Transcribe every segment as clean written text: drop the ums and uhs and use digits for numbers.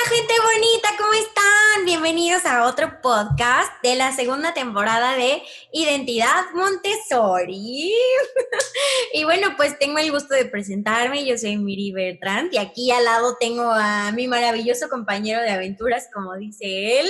Gente bonita, ¿cómo están? Bienvenidos a otro podcast de la segunda temporada de Identidad Montessori. Y bueno, pues tengo el gusto de presentarme. Yo soy Miri Bertrand y aquí al lado tengo a mi maravilloso compañero de aventuras, como dice él.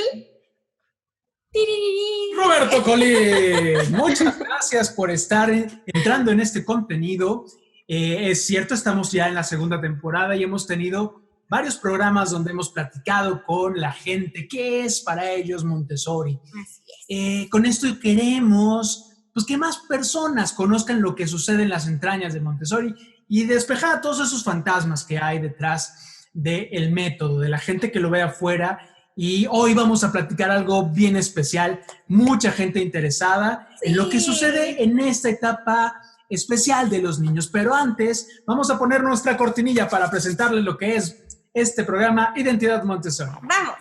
Roberto Colín, muchas gracias por estar entrando en este contenido. Es cierto, estamos ya en la segunda temporada y hemos tenido varios programas donde hemos platicado con la gente qué es para ellos Montessori. Así es. Con esto queremos pues, que más personas conozcan lo que sucede en las entrañas de Montessori y despejar todos esos fantasmas que hay detrás del método, de la gente que lo ve afuera. Y hoy vamos a platicar algo bien especial, mucha gente interesada en lo que sucede en esta etapa especial de los niños. Pero antes, vamos a poner nuestra cortinilla para presentarles lo que es este programa Identidad Montessori. ¡Vamos!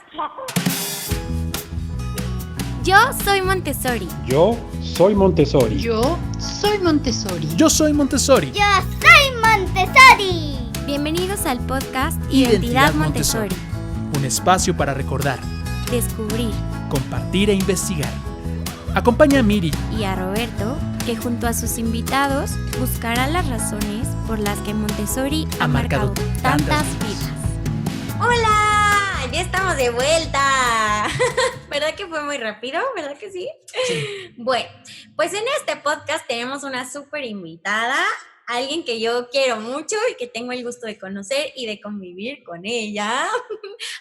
Yo soy Montessori. Yo soy Montessori. Yo soy Montessori. Yo soy Montessori. Yo soy Montessori. Bienvenidos al podcast Identidad Montessori. Un espacio para recordar, descubrir compartir e investigar. Acompaña a Miri y a Roberto, que junto a sus invitados buscará las razones por las que Montessori ha marcado tantas vidas. ¡Hola! Ya estamos de vuelta. ¿Verdad que fue muy rápido? ¿Verdad que sí? Sí. Bueno, pues en este podcast tenemos una súper invitada, alguien que yo quiero mucho y que tengo el gusto de conocer y de convivir con ella,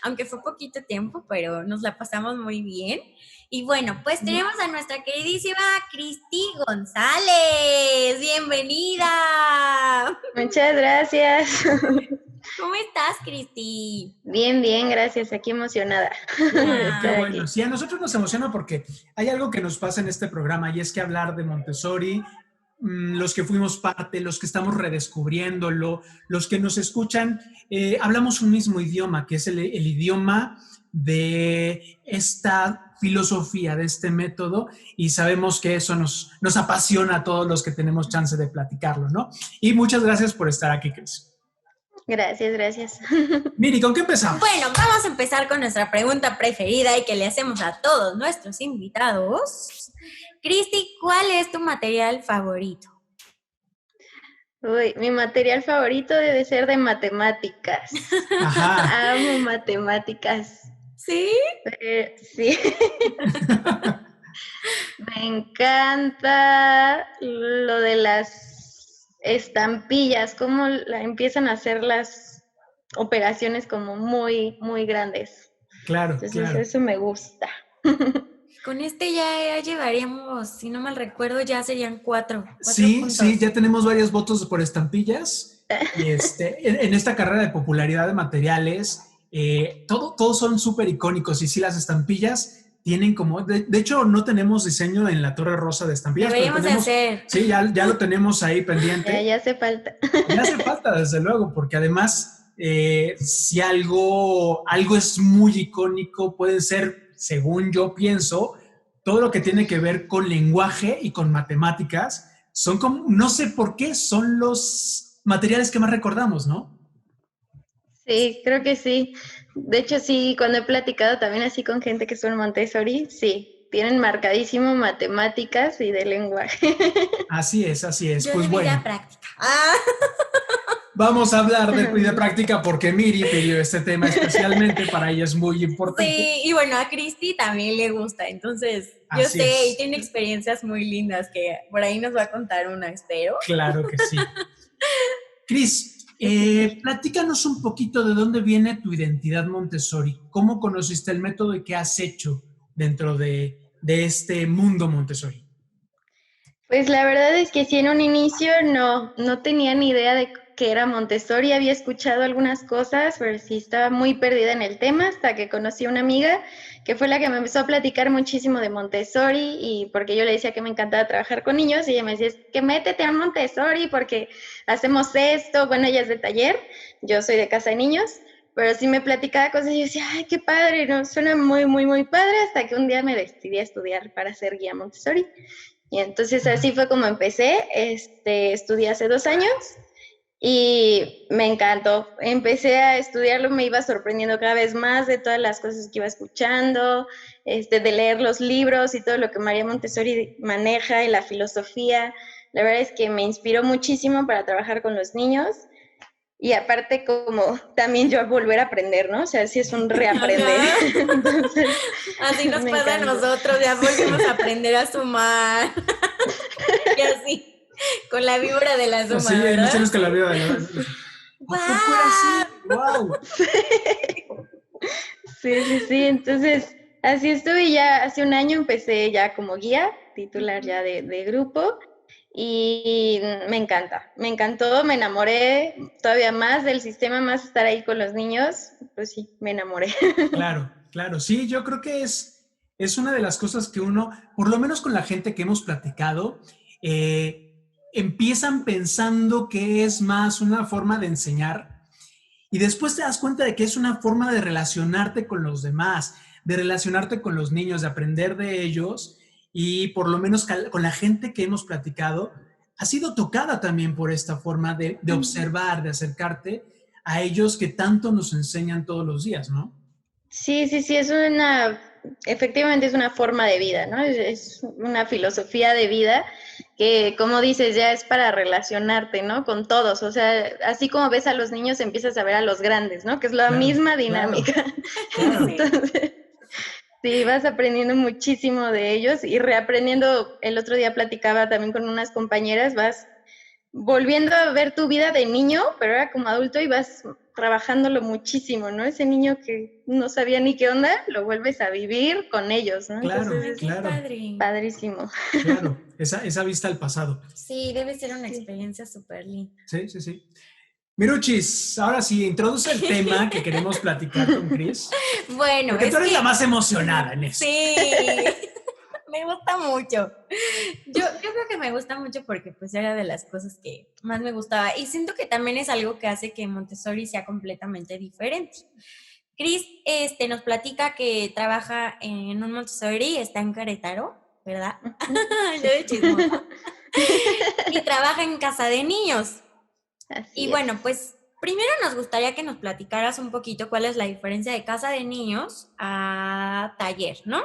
aunque fue poquito tiempo, pero nos la pasamos muy bien. Y bueno, pues tenemos a nuestra queridísima Cristi González. ¡Bienvenida! Muchas gracias. ¿Cómo estás, Cristi? Bien, gracias. Aquí emocionada. Qué bueno. Sí, a nosotros nos emociona porque hay algo que nos pasa en este programa y es que hablar de Montessori, los que fuimos parte, los que estamos redescubriéndolo, los que nos escuchan, hablamos un mismo idioma, que es el idioma de esta filosofía, de este método, y sabemos que eso nos apasiona a todos los que tenemos chance de platicarlo, ¿no? Y muchas gracias por estar aquí, Cris. Gracias. Miri, ¿con qué empezamos? Bueno, vamos a empezar con nuestra pregunta preferida y que le hacemos a todos nuestros invitados. Cristi, ¿cuál es tu material favorito? Uy, mi material favorito debe ser de matemáticas. Ajá. Amo matemáticas. ¿Sí? Sí. Me encanta lo de las estampillas, cómo empiezan a hacer las operaciones como muy, muy grandes. Claro, Entonces, claro. Eso me gusta. Con este ya llevaríamos, si no mal recuerdo, ya serían cuatro Sí, puntos. sí, ya tenemos varios votos por estampillas. Y en esta carrera de popularidad de materiales, todos son súper icónicos. Y sí, las estampillas tienen como... De hecho, no tenemos diseño en la Torre Rosa de estampillas. Deberíamos pero hacer. Sí, ya lo tenemos ahí pendiente. Ya hace falta. Ya hace falta, desde luego, porque además, si algo es muy icónico, puede ser, según yo pienso, todo lo que tiene que ver con lenguaje y con matemáticas, son como, no sé por qué, son los materiales que más recordamos, ¿no? Sí, creo que sí. De hecho, sí, cuando he platicado también así con gente que son Montessori, sí, tienen marcadísimo matemáticas y de lenguaje. Así es. Yo Pues de bueno, vida práctica. vamos a hablar de vida práctica porque Miri pidió este tema especialmente, para ella es muy importante. Sí, y bueno, a Cristi también le gusta, entonces yo Así sé, es. y tiene experiencias muy lindas que por ahí nos va a contar una, espero. Claro que sí. Cris, platícanos un poquito de dónde viene tu identidad Montessori. ¿Cómo conociste el método y qué has hecho dentro de este mundo Montessori? Pues la verdad es que sí, en un inicio no tenía ni idea de qué era Montessori, había escuchado algunas cosas, pero sí estaba muy perdida en el tema hasta que conocí a una amiga que fue la que me empezó a platicar muchísimo de Montessori, y porque yo le decía que me encantaba trabajar con niños y ella me decía, es que métete a Montessori porque hacemos esto. Bueno, ella es de taller, yo soy de casa de niños, pero sí me platicaba cosas y yo decía, ay, qué padre, ¿no? Suena muy, muy, muy padre, hasta que un día me decidí a estudiar para ser guía Montessori. Y entonces así fue como empecé. Estudié hace 2 años y me encantó. Empecé a estudiarlo, me iba sorprendiendo cada vez más de todas las cosas que iba escuchando, de leer los libros y todo lo que María Montessori maneja y la filosofía. La verdad es que me inspiró muchísimo para trabajar con los niños. Y aparte, como también yo volver a aprender, ¿no? O sea, sí es un reaprender. Entonces, así nos pasa a nosotros, ya volvemos a aprender a sumar. Y así, con la víbora de la suma, Sí, ¿verdad? no sé que la víbora de la suma. ¡Wow! Sí. Entonces, así estuve. Ya hace un año empecé ya como guía, titular ya de grupo. Y me encantó, me enamoré todavía más del sistema, más estar ahí con los niños, pues sí, me enamoré. Claro, sí, yo creo que es una de las cosas que uno, por lo menos con la gente que hemos platicado, empiezan pensando que es más una forma de enseñar y después te das cuenta de que es una forma de relacionarte con los demás, de relacionarte con los niños, de aprender de ellos. Y por lo menos con la gente que hemos platicado, ha sido tocada también por esta forma de observar, de acercarte a ellos que tanto nos enseñan todos los días, ¿no? Sí, efectivamente es una forma de vida, ¿no? Es una filosofía de vida que, como dices, ya es para relacionarte, ¿no? Con todos, o sea, así como ves a los niños, empiezas a ver a los grandes, ¿no? Que es la misma dinámica. Claro. Entonces, sí, vas aprendiendo muchísimo de ellos y reaprendiendo. El otro día platicaba también con unas compañeras, vas volviendo a ver tu vida de niño, pero ahora como adulto y vas trabajándolo muchísimo, ¿no? Ese niño que no sabía ni qué onda, lo vuelves a vivir con ellos, ¿no? Claro, Entonces, claro. Padrísimo. Claro, esa vista al pasado. Sí, debe ser una experiencia súper linda. Sí. Miruchis, ahora sí, introduce el tema que queremos platicar con Cris. Bueno, porque tú eres la más emocionada en eso. Sí, me gusta mucho. Yo creo que me gusta mucho porque pues era de las cosas que más me gustaba y siento que también es algo que hace que Montessori sea completamente diferente. Cris nos platica que trabaja en un Montessori, está en Querétaro, ¿verdad? Yo de chismosa. Y trabaja en casa de niños. Así y bueno, pues primero nos gustaría que nos platicaras un poquito cuál es la diferencia de casa de niños a taller, ¿no?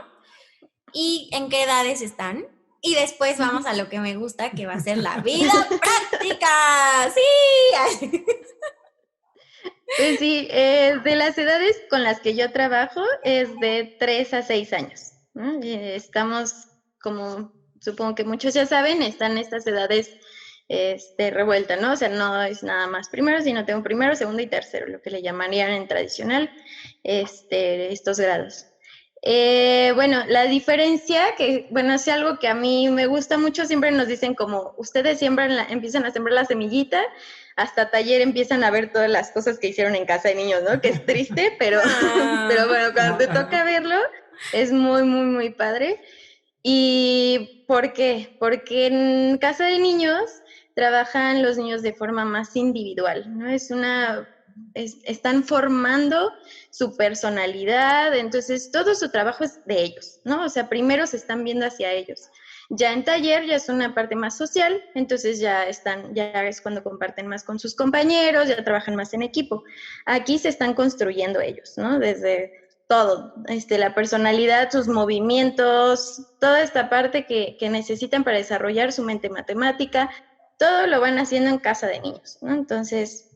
Y en qué edades están. Y después vamos a lo que me gusta, que va a ser la vida práctica. ¡Sí! Pues sí, de las edades con las que yo trabajo es de 3 a 6 años, ¿no? Y estamos, como supongo que muchos ya saben, están estas edades revueltas, ¿no? O sea, no es nada más primero, sino tengo primero, segundo y tercero, lo que le llamarían en tradicional estos grados. Bueno, la diferencia, que bueno, es algo que a mí me gusta mucho, siempre nos dicen como, ustedes empiezan a sembrar la semillita, hasta taller empiezan a ver todas las cosas que hicieron en casa de niños, ¿no? Que es triste, pero bueno, cuando te toca verlo, es muy, muy, muy padre. ¿Y por qué? Porque en casa de niños trabajan los niños de forma más individual, ¿no? Están formando su personalidad, entonces todo su trabajo es de ellos, ¿no? O sea, primero se están viendo hacia ellos. Ya en taller ya es una parte más social, entonces ya es cuando comparten más con sus compañeros, ya trabajan más en equipo. Aquí se están construyendo ellos, ¿no? Desde todo, la personalidad, sus movimientos, toda esta parte que necesitan para desarrollar su mente matemática, todo lo van haciendo en casa de niños, ¿no? Entonces,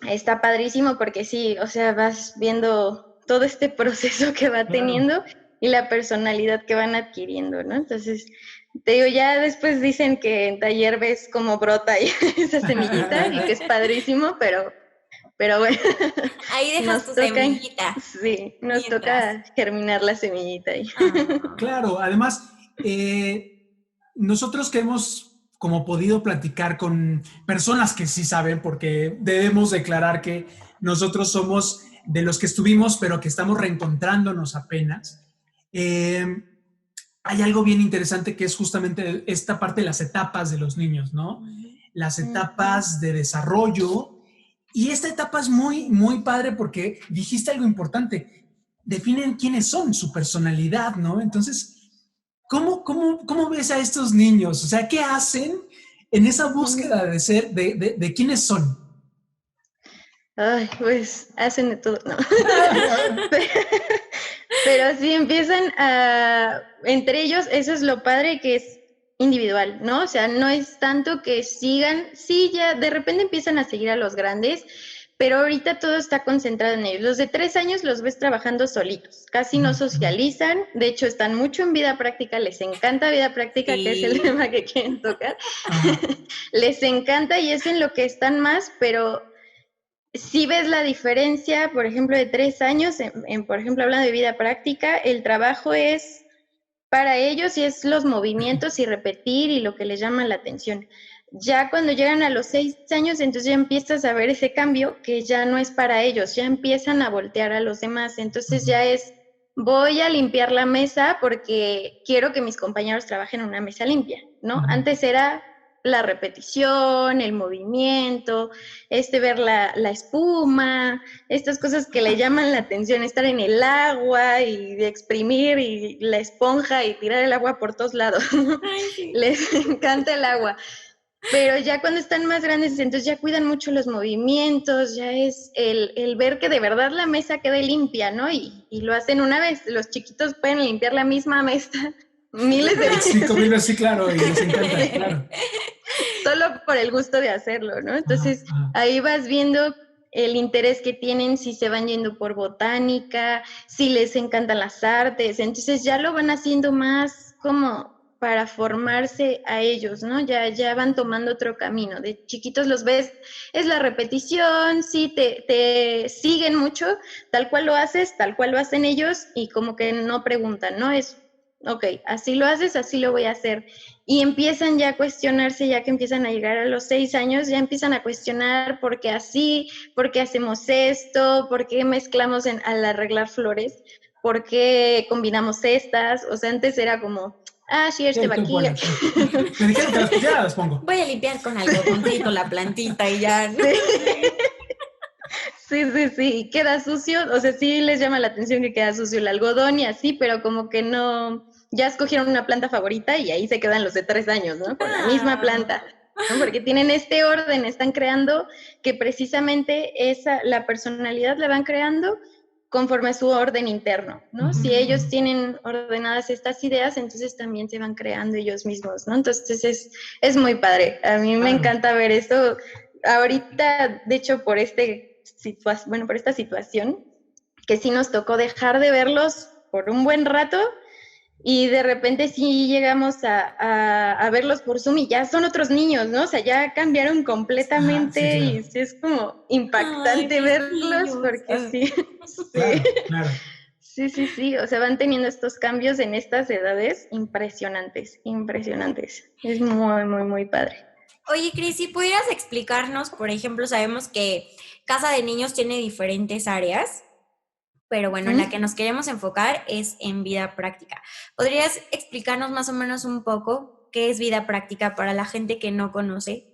está padrísimo porque sí, o sea, vas viendo todo este proceso que va teniendo y la personalidad que van adquiriendo, ¿no? Entonces, te digo, ya después dicen que en taller ves cómo brota ahí esa semillita y que es padrísimo, pero bueno. Ahí dejas tu semillita. Sí, nos toca germinar la semillita ahí. Claro, además, nosotros que hemos como podido platicar con personas que sí saben, porque debemos declarar que nosotros somos de los que estuvimos, pero que estamos reencontrándonos apenas. Hay algo bien interesante que es justamente esta parte de las etapas de los niños, ¿no? Las etapas de desarrollo. Y esta etapa es muy, muy padre porque dijiste algo importante. Definen quiénes son, su personalidad, ¿no? Entonces, ¿cómo ves a estos niños? O sea, ¿qué hacen en esa búsqueda de ser, de quiénes son? Ay, pues hacen de todo, ¿no? Pero sí empiezan entre ellos, eso es lo padre que es individual, ¿no? O sea, no es tanto que sigan, sí, ya de repente empiezan a seguir a los grandes, pero ahorita todo está concentrado en ellos. Los de 3 años los ves trabajando solitos, casi no socializan, de hecho están mucho en vida práctica, les encanta vida práctica, que es el tema que quieren tocar. Les encanta y es en lo que están más, pero si ves la diferencia, por ejemplo, de 3 años, por ejemplo, hablando de vida práctica, el trabajo es para ellos y es los movimientos y repetir y lo que les llama la atención. Ya cuando llegan a los 6 años, entonces ya empiezas a ver ese cambio que ya no es para ellos, ya empiezan a voltear a los demás. Entonces ya es, voy a limpiar la mesa porque quiero que mis compañeros trabajen en una mesa limpia, ¿no? Antes era la repetición, el movimiento, ver la espuma, estas cosas que le llaman la atención, estar en el agua y de exprimir y la esponja y tirar el agua por todos lados. Ay, sí. Les encanta el agua. Pero ya cuando están más grandes, entonces ya cuidan mucho los movimientos, ya es el ver que de verdad la mesa quede limpia, ¿no? Y lo hacen una vez. Los chiquitos pueden limpiar la misma mesa miles de veces. 5,000 veces, sí, claro, y les encanta, claro. Solo por el gusto de hacerlo, ¿no? Entonces, ahí vas viendo el interés que tienen, si se van yendo por botánica, si les encantan las artes, entonces ya lo van haciendo más como para formarse a ellos, ¿no? Ya van tomando otro camino. De chiquitos los ves, es la repetición, sí, te siguen mucho, tal cual lo haces, tal cual lo hacen ellos, y como que no preguntan, ¿no? Es, ok, así lo haces, así lo voy a hacer. Y empiezan ya a cuestionarse, ya que empiezan a llegar a los 6 años, ya empiezan a cuestionar por qué así, por qué hacemos esto, por qué mezclamos al arreglar flores, por qué combinamos estas. O sea, antes era como, sí, va aquí. Me dijeron que las pusiera, las pongo. Voy a limpiar con algodoncito la plantita y ya, ¿no? Sí, queda sucio, o sea, sí les llama la atención que queda sucio el algodón y así, pero como que no, ya escogieron una planta favorita y ahí se quedan los de 3 años, ¿no? Con la misma planta, ¿no? Porque tienen este orden, están creando que precisamente la personalidad la van creando conforme a su orden interno, ¿no? Si ellos tienen ordenadas estas ideas, entonces también se van creando ellos mismos, ¿no? Entonces es muy padre, a mí me encanta ver esto. Ahorita, de hecho, por esta situación, que sí nos tocó dejar de verlos por un buen rato, y de repente sí llegamos a verlos por Zoom y ya son otros niños, ¿no? O sea, ya cambiaron completamente, sí, claro. Y sí es como impactante verlos, porque sí. Claro. Sí, o sea, van teniendo estos cambios en estas edades impresionantes. Es muy, muy, muy padre. Oye, Cris, si pudieras explicarnos, por ejemplo, sabemos que Casa de Niños tiene diferentes áreas, pero bueno, en la que nos queremos enfocar es en vida práctica. ¿Podrías explicarnos más o menos un poco qué es vida práctica para la gente que no conoce?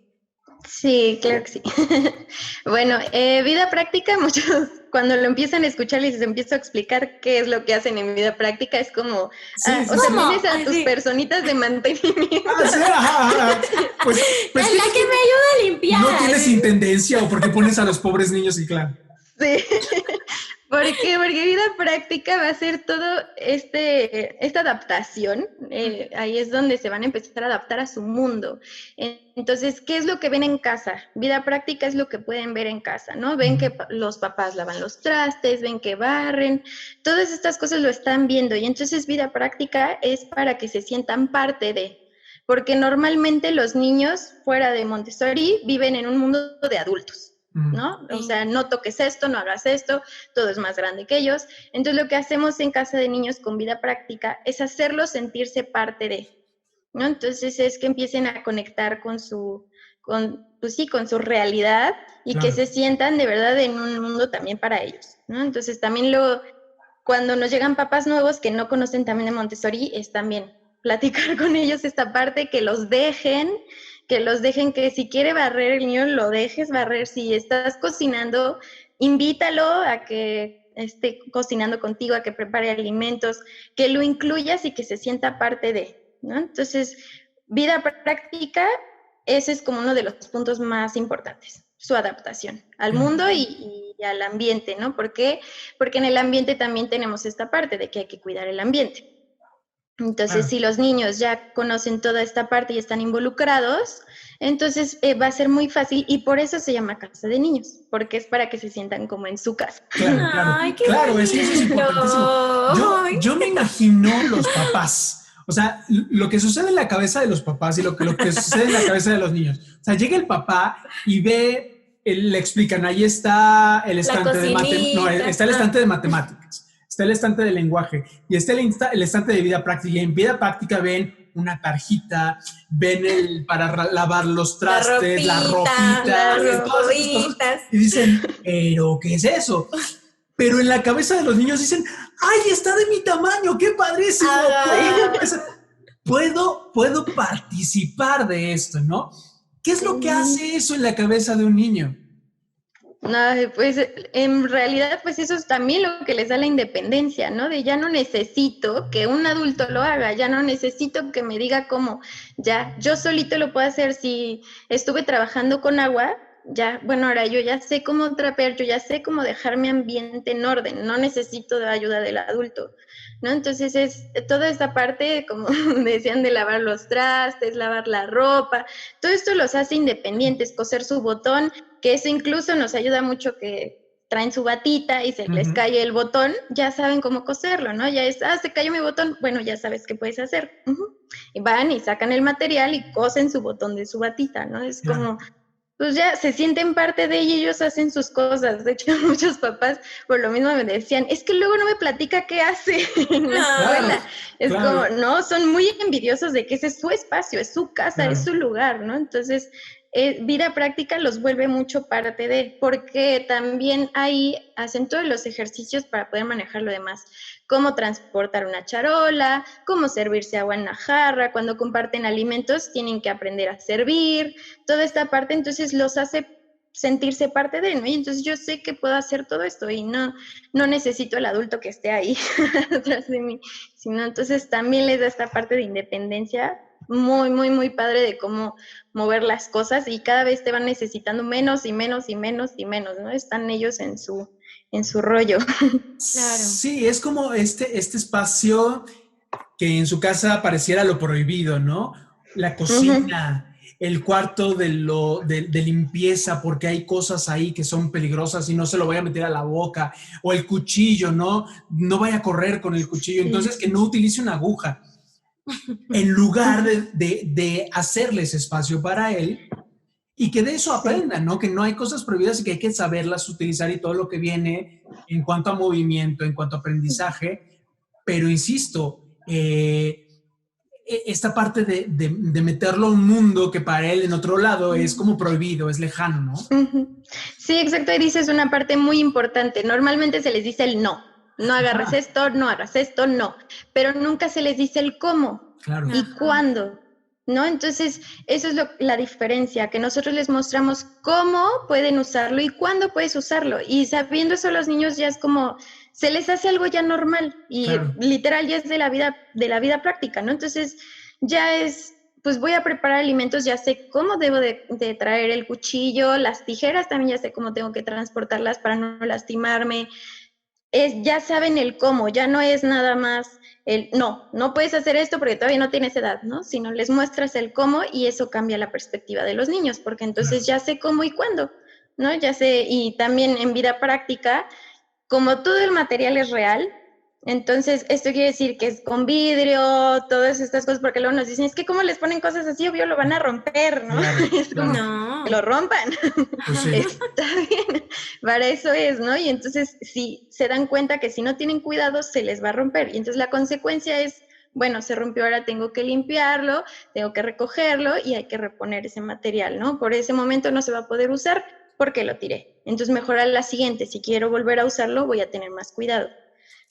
Sí, claro que sí. Bueno, vida práctica, muchos cuando lo empiezan a escuchar les empiezo a explicar qué es lo que hacen en vida práctica, es como, o sea, tienes a tus personitas de mantenimiento. Pues la que me ayuda a limpiar. No tienes intendencia o porque pones a los pobres niños y claro. Sí. ¿Por qué? Porque vida práctica va a ser todo esta adaptación, ahí es donde se van a empezar a adaptar a su mundo. Entonces, ¿qué es lo que ven en casa? Vida práctica es lo que pueden ver en casa, ¿no? Ven que los papás lavan los trastes, ven que barren, todas estas cosas lo están viendo, y entonces vida práctica es para que se sientan parte de, porque normalmente los niños fuera de Montessori viven en un mundo de adultos, ¿no? O sea, no toques esto, no hagas esto, todo es más grande que ellos. Entonces, lo que hacemos en Casa de Niños con vida práctica es hacerlos sentirse parte de, ¿no? Entonces, es que empiecen a conectar con su realidad y que se sientan de verdad en un mundo también para ellos, ¿no? Entonces, también cuando nos llegan papás nuevos que no conocen también de Montessori, es también platicar con ellos esta parte, que los dejen, que si quiere barrer el niño, lo dejes barrer. Si estás cocinando, invítalo a que esté cocinando contigo, a que prepare alimentos, que lo incluyas y que se sienta parte de, ¿no? Entonces, vida práctica ese es como uno de los puntos más importantes, su adaptación al mundo y al ambiente, ¿no? ¿Por qué? Porque en el ambiente también tenemos esta parte de que hay que cuidar el ambiente. Entonces, si los niños ya conocen toda esta parte y están involucrados, entonces va a ser muy fácil y por eso se llama casa de niños, porque es para que se sientan como en su casa. Claro, Ay, qué claro, eso es lindo. importantísimo. Yo me imagino los papás, o sea, lo que sucede en la cabeza de los papás y lo que sucede en la cabeza de los niños. O sea, llega el papá y ve, le explican, ahí está el estante de está el estante de matemáticas. Está el estante de lenguaje y está el estante de vida práctica. Y en vida práctica ven una tarjita, ven para lavar los trastes, la ropita, las gorritas. y dicen, ¿pero qué es eso? Pero en la cabeza de los niños dicen, ¡ay, está de mi tamaño! ¡Qué padrísimo! Puedo participar de esto, ¿no? ¿Qué es lo que hace eso en la cabeza de un niño? No, pues en realidad pues eso es también lo que les da la independencia, ¿no? De ya no necesito que un adulto lo haga, ya no necesito que me diga cómo, ya yo solito lo puedo hacer. Si estuve trabajando con agua, ya, bueno, ahora yo ya sé cómo trapear, yo ya sé cómo dejar mi ambiente en orden, no necesito de ayuda del adulto, ¿no? Entonces es toda esta parte, como decían, de lavar los trastes, lavar la ropa, todo esto los hace independientes, coser su botón, que eso incluso nos ayuda mucho, que traen su batita y se les cae el botón, ya saben cómo coserlo, ¿no? Ya es, se cayó mi botón, bueno, ya sabes qué puedes hacer. Y van y sacan el material y cosen su botón de su batita, ¿no? Es como, pues ya se sienten parte de ella y ellos hacen sus cosas. De hecho, muchos papás por lo mismo me decían, es que luego no me platica qué hace en la escuela. Es como, no, son muy envidiosos de que ese es su espacio, es su casa, es su lugar, ¿no? Entonces, vida práctica los vuelve mucho parte de, porque también ahí hacen todos los ejercicios para poder manejar lo demás, cómo transportar una charola, cómo servirse agua en la jarra, cuando comparten alimentos tienen que aprender a servir, toda esta parte entonces los hace sentirse parte de, ¿no? Y entonces yo sé que puedo hacer todo esto y no necesito el adulto que esté ahí atrás de mí, sino entonces también les da esta parte de independencia muy, muy, muy padre de cómo mover las cosas y cada vez te van necesitando menos y menos y menos y menos, ¿no? Están ellos en su rollo. Claro. Sí, es como este espacio que en su casa pareciera lo prohibido, ¿no? La cocina, el cuarto de limpieza, porque hay cosas ahí que son peligrosas y no se lo vaya a meter a la boca, o el cuchillo, ¿no? No vaya a correr con el cuchillo, entonces que no utilice una aguja. En lugar de hacerles espacio para él y que de eso aprendan, ¿no? Que no hay cosas prohibidas y que hay que saberlas utilizar y todo lo que viene en cuanto a movimiento, en cuanto a aprendizaje. Pero insisto, esta parte de meterlo a un mundo que para él en otro lado es como prohibido, es lejano, ¿no? Sí, exacto, y dices una parte muy importante. Normalmente se les dice el no. No agarres esto, no hagas esto, no. Pero nunca se les dice el cómo y cuándo, ¿no? Entonces, eso es la diferencia, que nosotros les mostramos cómo pueden usarlo y cuándo puedes usarlo. Y sabiendo eso, los niños ya es como, se les hace algo ya normal y literal ya es de la vida práctica, ¿no? Entonces, ya es, pues voy a preparar alimentos, ya sé cómo debo de traer el cuchillo, las tijeras también ya sé cómo tengo que transportarlas para no lastimarme. Ya saben el cómo, ya no es nada más el no puedes hacer esto porque todavía no tienes edad, ¿no? Sino les muestras el cómo y eso cambia la perspectiva de los niños, porque entonces ya sé cómo y cuándo, ¿no? Ya sé, y también en vida práctica, como todo el material es real, entonces esto quiere decir que es con vidrio, todas estas cosas, porque luego nos dicen, es que ¿cómo les ponen cosas así? Obvio lo van a romper, ¿no? Es como, que lo rompan. Pues sí. Está bien, para eso es, ¿no? Y entonces si se dan cuenta que si no tienen cuidado se les va a romper, y entonces la consecuencia es, bueno, se rompió, ahora tengo que limpiarlo, tengo que recogerlo y hay que reponer ese material, ¿no? Por ese momento no se va a poder usar porque lo tiré. Entonces mejor a la siguiente, si quiero volver a usarlo, voy a tener más cuidado,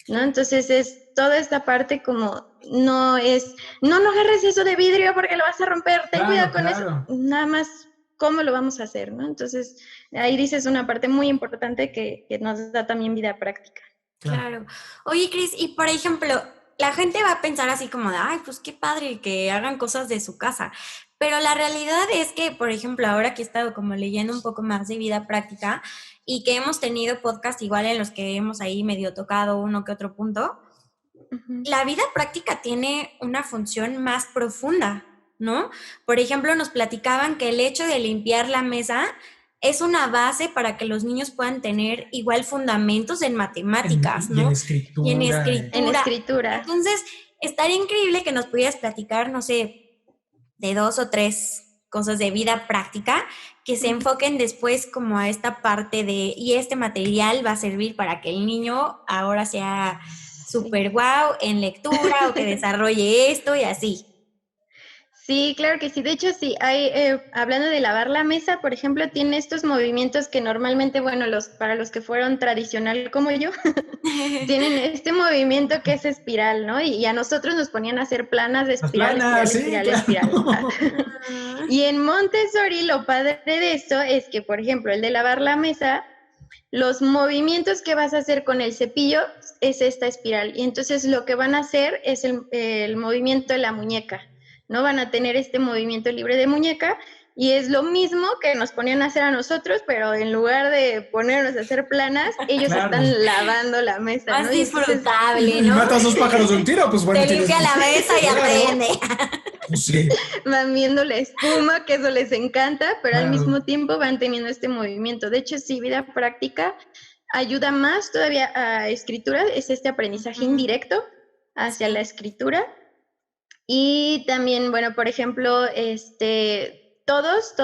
¿no? Entonces es toda esta parte como no agarres eso de vidrio porque lo vas a romper, ten cuidado con eso, nada más cómo lo vamos a hacer, ¿no? Entonces ahí dices una parte muy importante que nos da también vida práctica. Claro. Oye, Cris, y por ejemplo, la gente va a pensar así como de, ay, pues qué padre que hagan cosas de su casa, Pero la realidad es que, por ejemplo, ahora que he estado como leyendo un poco más de vida práctica y que hemos tenido podcast igual en los que hemos ahí medio tocado uno que otro punto, la vida práctica tiene una función más profunda, ¿no? Por ejemplo, nos platicaban que el hecho de limpiar la mesa es una base para que los niños puedan tener igual fundamentos en matemáticas, ¿no? Y en escritura. Y en escritura. En escritura. Entonces, estaría increíble que nos pudieras platicar, no sé, de 2 o 3 cosas de vida práctica que se enfoquen después como a esta parte de, y este material va a servir para que el niño ahora sea súper guau en lectura o que desarrolle esto y así. Sí, claro que sí. De hecho, sí, hay, hablando de lavar la mesa, por ejemplo, tiene estos movimientos que normalmente, bueno, para los que fueron tradicional como yo, tienen este movimiento que es espiral, ¿no? Y a nosotros nos ponían a hacer planas de espiral, espiral. Y en Montessori lo padre de esto es que, por ejemplo, el de lavar la mesa, los movimientos que vas a hacer con el cepillo es esta espiral. Y entonces lo que van a hacer es el movimiento de la muñeca. No van a tener este movimiento libre de muñeca y es lo mismo que nos ponían a hacer a nosotros, pero en lugar de ponernos a hacer planas, ellos están lavando la mesa. Más ¿no? disfrutable, Y ¿no? matas 2 pájaros de un tiro, pues bueno. Te limpia la mesa y aprende. Pues sí. Van viendo la espuma, que eso les encanta, pero al mismo tiempo van teniendo este movimiento. De hecho, sí, vida práctica ayuda más todavía a escritura, es este aprendizaje indirecto hacia la escritura. Y también, bueno, por ejemplo, todos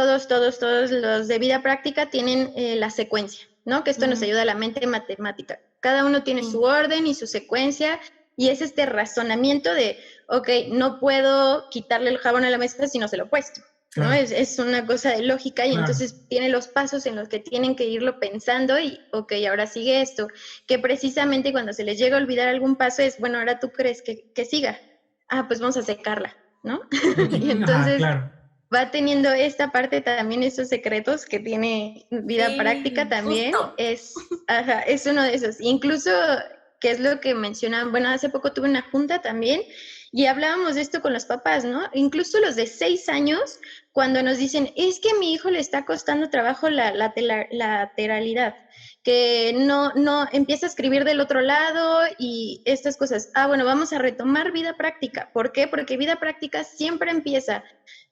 los de vida práctica tienen la secuencia, ¿no? Que esto nos ayuda a la mente matemática. Cada uno tiene su orden y su secuencia, y es este razonamiento de, ok, no puedo quitarle el jabón a la mesa si no se lo he puesto, ¿no? Es una cosa de lógica, y entonces tiene los pasos en los que tienen que irlo pensando y, ok, ahora sigue esto, que precisamente cuando se les llega a olvidar algún paso es, bueno, ahora tú crees que siga. Pues vamos a secarla, ¿no? Y entonces va teniendo esta parte también, esos secretos que tiene vida práctica también, es uno de esos. Incluso, que es lo que mencionaban, bueno, hace poco tuve una junta también y hablábamos de esto con los papás, ¿no? Incluso los de 6 años, cuando nos dicen, es que a mi hijo le está costando trabajo la lateralidad, que no empieza a escribir del otro lado y estas cosas. Bueno, vamos a retomar vida práctica. ¿Por qué? Porque vida práctica siempre empieza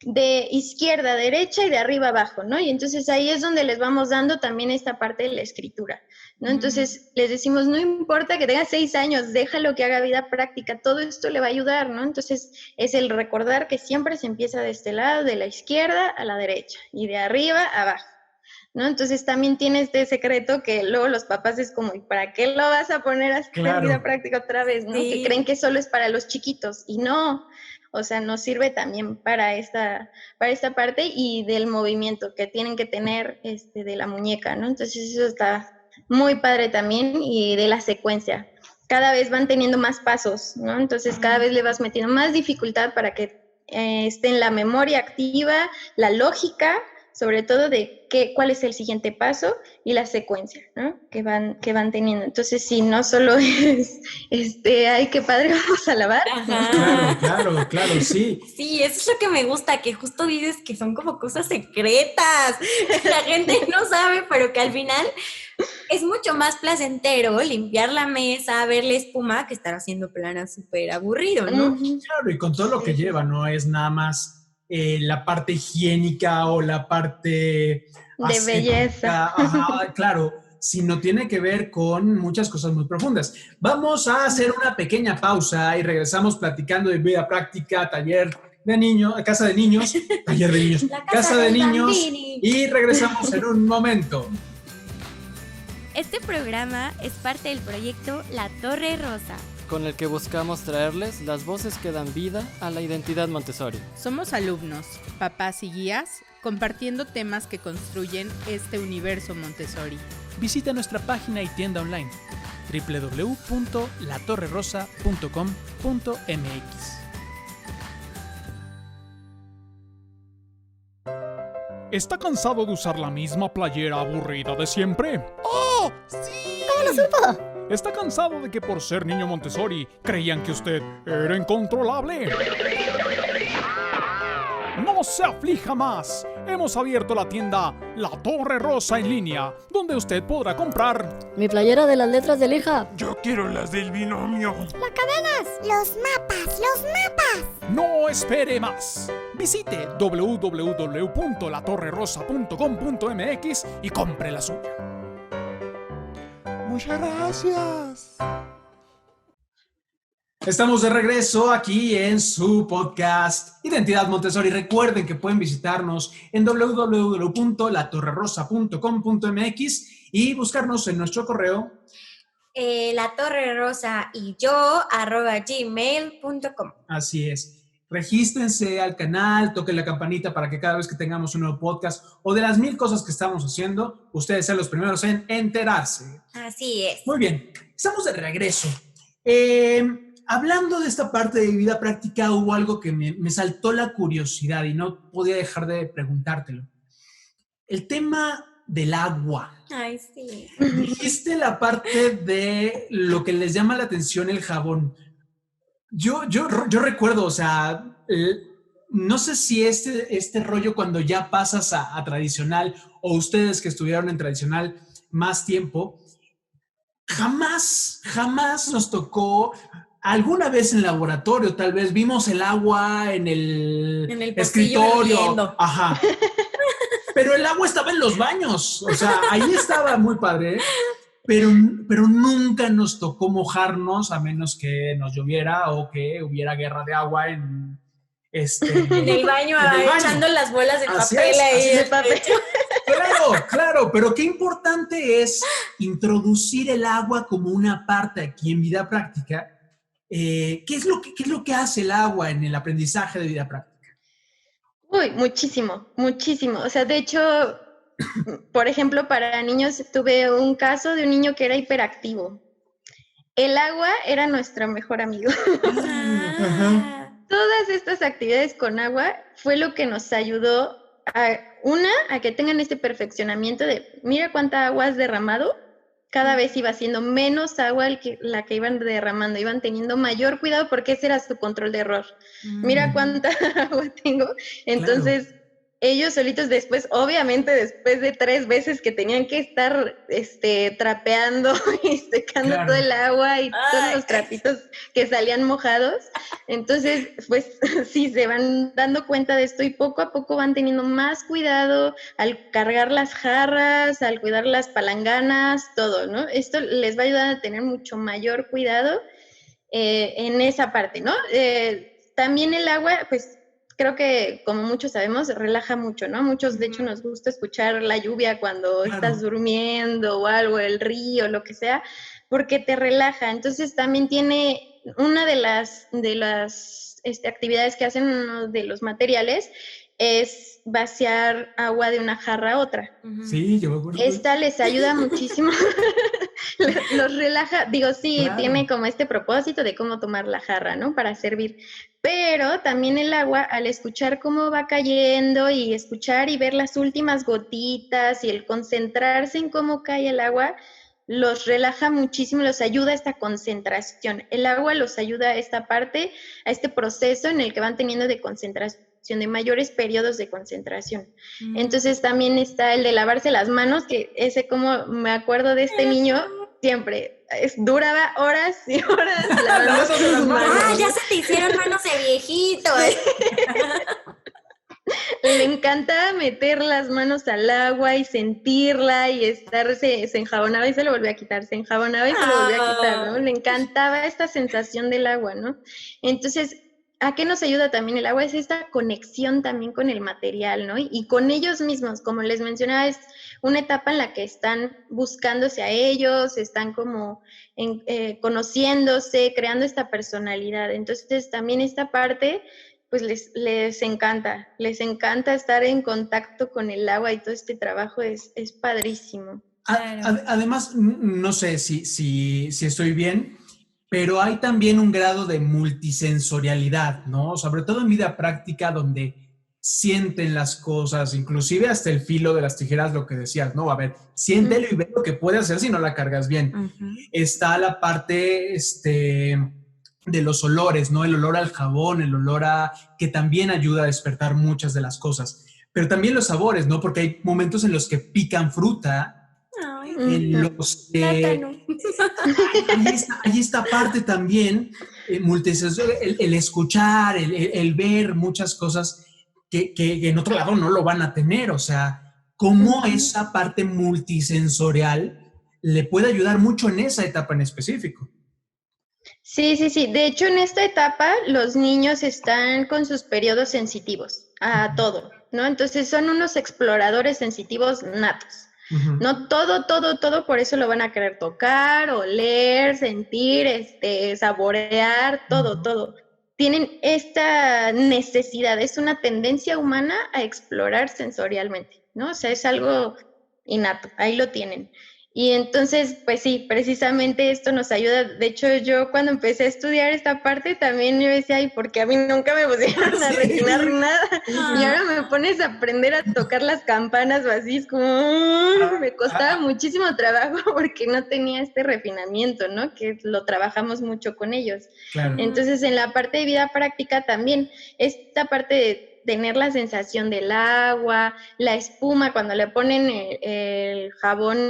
de izquierda a derecha y de arriba a abajo, ¿no? Y entonces ahí es donde les vamos dando también esta parte de la escritura, ¿no? Entonces les decimos, no importa que tenga 6 años, déjalo que haga vida práctica, todo esto le va a ayudar, ¿no? Entonces es el recordar que siempre se empieza de este lado, de la izquierda a la derecha y de arriba a abajo, ¿no? Entonces también tiene este secreto que luego los papás es como, ¿y para qué lo vas a poner a hacer vida práctica otra vez, ¿no? Que creen que solo es para los chiquitos y no, o sea, nos sirve también para esta parte y del movimiento que tienen que tener de la muñeca, ¿no? Entonces eso está muy padre también, y de la secuencia. Cada vez van teniendo más pasos, ¿no? Entonces cada vez le vas metiendo más dificultad para que esté en la memoria activa, la lógica, sobre todo de cuál es el siguiente paso y la secuencia, ¿no? que van teniendo. Entonces, sí, no solo es, ay, qué padre, vamos a lavar. Claro, sí. Sí, eso es lo que me gusta, que justo dices que son como cosas secretas. La gente no sabe, pero que al final es mucho más placentero limpiar la mesa, ver la espuma, que estar haciendo planas súper aburrido, ¿no? Claro, y con todo lo que lleva, no es nada más la parte higiénica o la parte de belleza. Claro, sino tiene que ver con muchas cosas muy profundas. Vamos a hacer una pequeña pausa y regresamos platicando de vida práctica, taller de niños, casa de niños, taller de niños, casa de niños, y regresamos en un momento. Este programa es parte del proyecto La Torre Rosa, con el que buscamos traerles las voces que dan vida a la identidad Montessori. Somos alumnos, papás y guías, compartiendo temas que construyen este universo Montessori. Visita nuestra página y tienda online www.latorrerosa.com.mx. ¿Está cansado de usar la misma playera aburrida de siempre? ¡Oh, sí! ¿Cómo lo supo? ¿Está cansado de que por ser niño Montessori creían que usted era incontrolable? No se aflija más. Hemos abierto la tienda La Torre Rosa en línea, donde usted podrá comprar Mi playera de las letras de lija. Yo quiero las del binomio. Las cadenas. Los mapas. No espere más. Visite www.latorrerosa.com.mx y compre la suya. Muchas gracias. Estamos de regreso aquí en su podcast Identidad Montessori. Recuerden que pueden visitarnos en www.latorrerosa.com.mx y buscarnos en nuestro correo latorrerosa.gmail.com. Así es. Regístrense al canal, toquen la campanita para que cada vez que tengamos un nuevo podcast o de las 1000 cosas que estamos haciendo, ustedes sean los primeros en enterarse. Así es. Muy bien, estamos de regreso. Hablando de esta parte de vida práctica, hubo algo que me saltó la curiosidad y no podía dejar de preguntártelo. El tema del agua. Ay, sí. Dijiste la parte de lo que les llama la atención el jabón. Yo recuerdo, o sea, no sé si este rollo cuando ya pasas a tradicional o ustedes que estuvieron en tradicional más tiempo, jamás nos tocó. Alguna vez en laboratorio, tal vez vimos el agua en el escritorio. Hirviendo. Ajá. Pero el agua estaba en los baños. O sea, ahí estaba muy padre. Pero nunca nos tocó mojarnos a menos que nos lloviera o que hubiera guerra de agua en el baño, echando las bolas de papel ahí. De papel. Claro, pero qué importante es introducir el agua como una parte aquí en vida práctica. ¿Qué es lo que hace el agua en el aprendizaje de vida práctica? Uy, muchísimo. O sea, de hecho, por ejemplo, para niños tuve un caso de un niño que era hiperactivo. El agua era nuestro mejor amigo. Todas estas actividades con agua fue lo que nos ayudó a que tengan este perfeccionamiento de, mira cuánta agua has derramado. Cada vez iba siendo menos agua la que iban derramando, iban teniendo mayor cuidado porque ese era su control de error. Mira cuánta agua tengo. Entonces, ellos solitos después, obviamente después de 3 veces que tenían que estar trapeando y secando todo el agua y todos los trapitos que salían mojados. Entonces, pues sí, se van dando cuenta de esto y poco a poco van teniendo más cuidado al cargar las jarras, al cuidar las palanganas, todo, ¿no? Esto les va a ayudar a tener mucho mayor cuidado en esa parte, ¿no? También el agua, pues, creo que, como muchos sabemos, relaja mucho, ¿no? Muchos, de hecho, nos gusta escuchar la lluvia cuando estás durmiendo o algo, el río, lo que sea, porque te relaja. Entonces, también tiene una de las actividades que hacen uno de los materiales es vaciar agua de una jarra a otra. Sí, yo me acuerdo. Esta les ayuda muchísimo, los relaja, tiene como este propósito de cómo tomar la jarra, ¿no? Para servir. Pero también el agua, al escuchar cómo va cayendo y escuchar y ver las últimas gotitas y el concentrarse en cómo cae el agua, los relaja muchísimo, los ayuda a esta concentración. El agua los ayuda a esta parte, a este proceso en el que van teniendo de concentración, de mayores periodos de concentración. Entonces también está el de lavarse las manos, que ese, como me acuerdo de este niño, siempre duraba horas y horas lavando sus manos. Ya se te hicieron manos de viejito. Le encantaba meter las manos al agua y sentirla y se enjabonaba y se lo volvía a quitar, se enjabonaba y se lo volvía a quitar, ¿no? Le encantaba esta sensación del agua, ¿no? Entonces, ¿a qué nos ayuda también el agua? Es esta conexión también con el material, ¿no? Y con ellos mismos, como les mencionaba, es una etapa en la que están buscándose a ellos, están como conociéndose, creando esta personalidad. Entonces, también esta parte, pues les encanta estar en contacto con el agua y todo este trabajo es padrísimo. Además, no sé si estoy bien, pero hay también un grado de multisensorialidad, ¿no? Sobre todo en vida práctica, donde sienten las cosas, inclusive hasta el filo de las tijeras, lo que decías, ¿no? A ver, siéntelo y ve lo que puede hacer si no la cargas bien. Está la parte, de los olores, ¿no? El olor al jabón, el olor a... que también ayuda a despertar muchas de las cosas. Pero también los sabores, ¿no? Porque hay momentos en los que pican fruta, en los que... Hay esta parte también multisensorial, el escuchar, el ver muchas cosas que en otro lado no lo van a tener. O sea, cómo esa parte multisensorial le puede ayudar mucho en esa etapa en específico. Sí. De hecho, en esta etapa los niños están con sus periodos sensitivos a todo, ¿no? Entonces son unos exploradores sensitivos natos. No todo, por eso lo van a querer tocar, oler, sentir, saborear, todo. Tienen esta necesidad, es una tendencia humana a explorar sensorialmente, ¿no? O sea, es algo innato, ahí lo tienen. Y entonces, pues sí, precisamente esto nos ayuda. De hecho, yo cuando empecé a estudiar esta parte también yo decía, ay, porque a mí nunca me pusieron a refinar nada. Y ahora me pones a aprender a tocar las campanas o así, es como, me costaba muchísimo trabajo porque no tenía este refinamiento, ¿no? Que lo trabajamos mucho con ellos. Claro. Entonces, en la parte de vida práctica también, esta parte de tener la sensación del agua, la espuma, cuando le ponen el jabón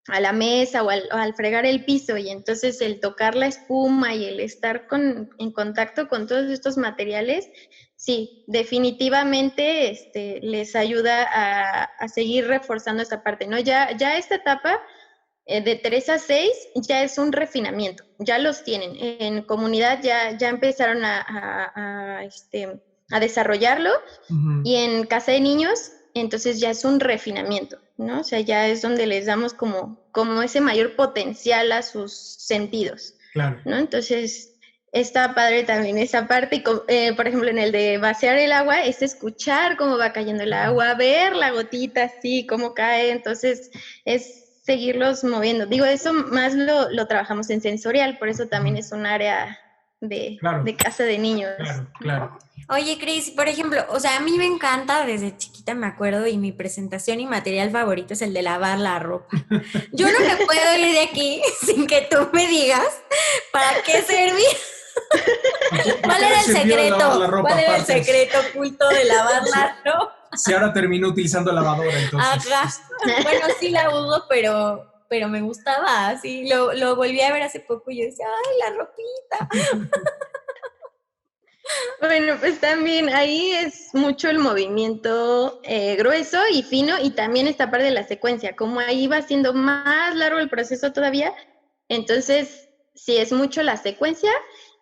a la mesa o al fregar el piso, y entonces el tocar la espuma y el estar en contacto con todos estos materiales, sí, definitivamente les ayuda a seguir reforzando esta parte, ¿no? Ya esta etapa de 3 a 6 ya es un refinamiento, ya los tienen. En comunidad ya empezaron a desarrollarlo, y en casa de niños, entonces ya es un refinamiento, ¿no? O sea, ya es donde les damos como ese mayor potencial a sus sentidos, claro, ¿no? Entonces, está padre también esa parte, por ejemplo, en el de vaciar el agua, es escuchar cómo va cayendo el agua, ver la gotita así, cómo cae, entonces es seguirlos moviendo. Digo, eso más lo trabajamos en sensorial, por eso también es un área de casa de niños. Claro. Oye, Cris, por ejemplo, o sea, a mí me encanta, desde chiquita me acuerdo, y mi presentación y material favorito es el de lavar la ropa. Yo no me puedo ir de aquí sin que tú me digas para qué servía. ¿Cuál era el secreto? ¿Cuál era el secreto oculto de lavar la ropa? Si ahora termino utilizando lavadora, entonces. Ajá. Bueno, sí la uso, pero me gustaba, así lo volví a ver hace poco y yo decía, ¡ay, la ropita! Bueno, pues también ahí es mucho el movimiento grueso y fino, y también esta parte de la secuencia, como ahí va siendo más largo el proceso todavía, entonces sí es mucho la secuencia